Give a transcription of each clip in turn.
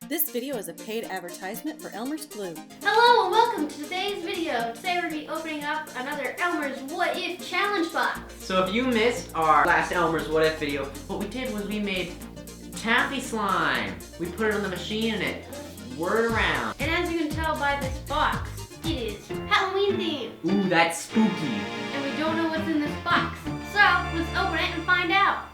This video is a paid advertisement for Elmer's Glue. Hello and welcome to today's video. Today we're going to be opening up another Elmer's What If Challenge box. So if you missed our last Elmer's What If video, what we did was we made taffy slime. We put it on the machine and it whirred around. And as you can tell by this box, it is Halloween themed. Ooh, that's spooky. And we don't know what's in this box. So let's open it and find out.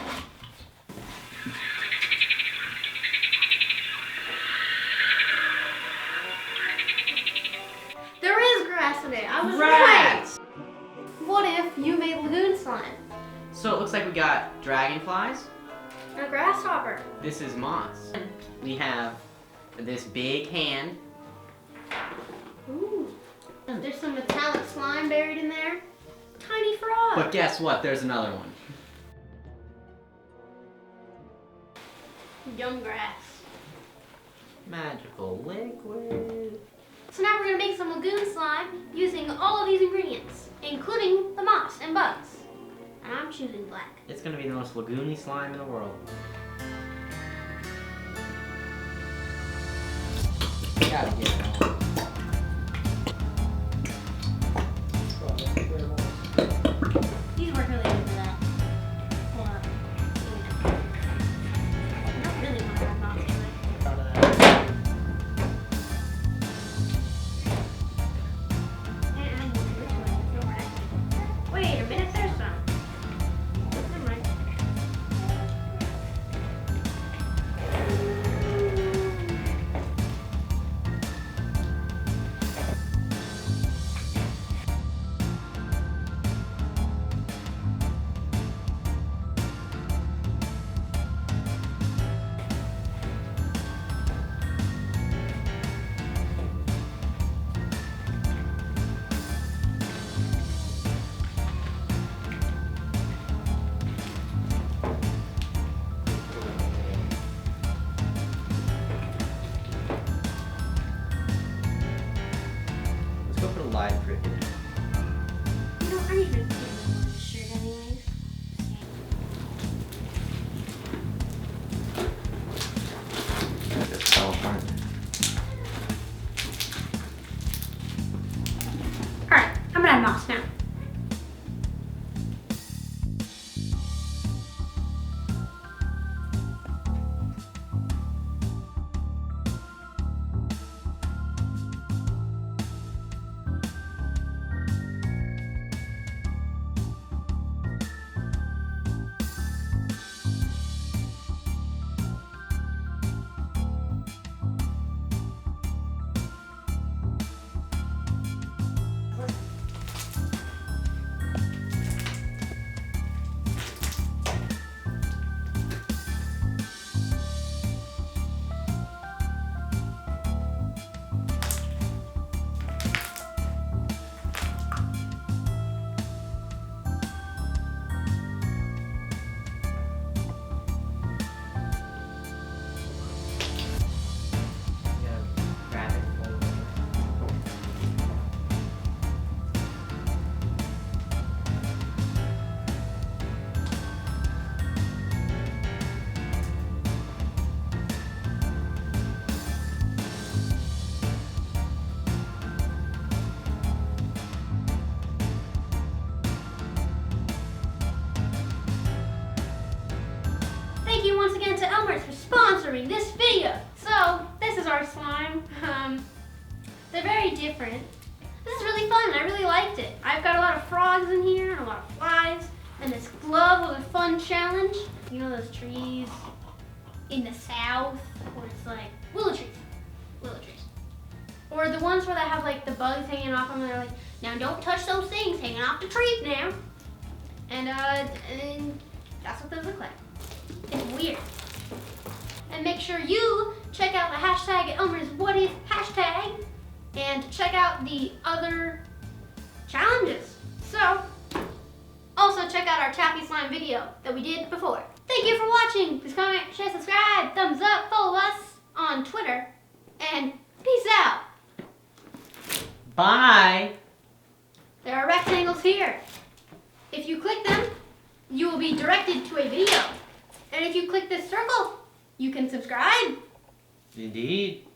There is grass in it. I was right. What if you made lagoon slime? So it looks like we got dragonflies. A grasshopper. This is moss. We have this big hand. Ooh. There's some metallic slime buried in there. Tiny frog. But guess what? There's another one. Young grass. Magical liquid. So now we're going to make some lagoon slime using all of these ingredients, including the moss and bugs. And I'm choosing black. It's going to be the most lagoony slime in the world. Gotta get it on. These work really good for that. Hold on. I don't really want to have moss in it. Proud of that. Wait a minute, there's some. Never mind. Let's go for the live cricket. You know, I need to get this shirt anyways. Just fell apart. Alright, I'm gonna add moss now. Grab it, fold it. Thank you once again to Elmers for sponsoring this video. So, this is our slime. They're very different. This is really fun. I really liked it. I've got a lot of frogs in here and a lot of flies. And this glove was a fun challenge. You know those trees in the south where it's like willow trees. Willow trees. Or the ones where they have like the bugs hanging off them and they're like, now don't touch those things hanging off the trees now. And that's what those look like. It's weird. And make sure you check out the hashtag Elmer's What If hashtag and check out the other challenges. So, also check out our taffy slime video that we did before. Thank you for watching. Please comment, share, subscribe, thumbs up, follow us on Twitter, and peace out. Bye! There are rectangles here. If you click them, you will be directed to a video. And if you click this circle, you can subscribe. Indeed.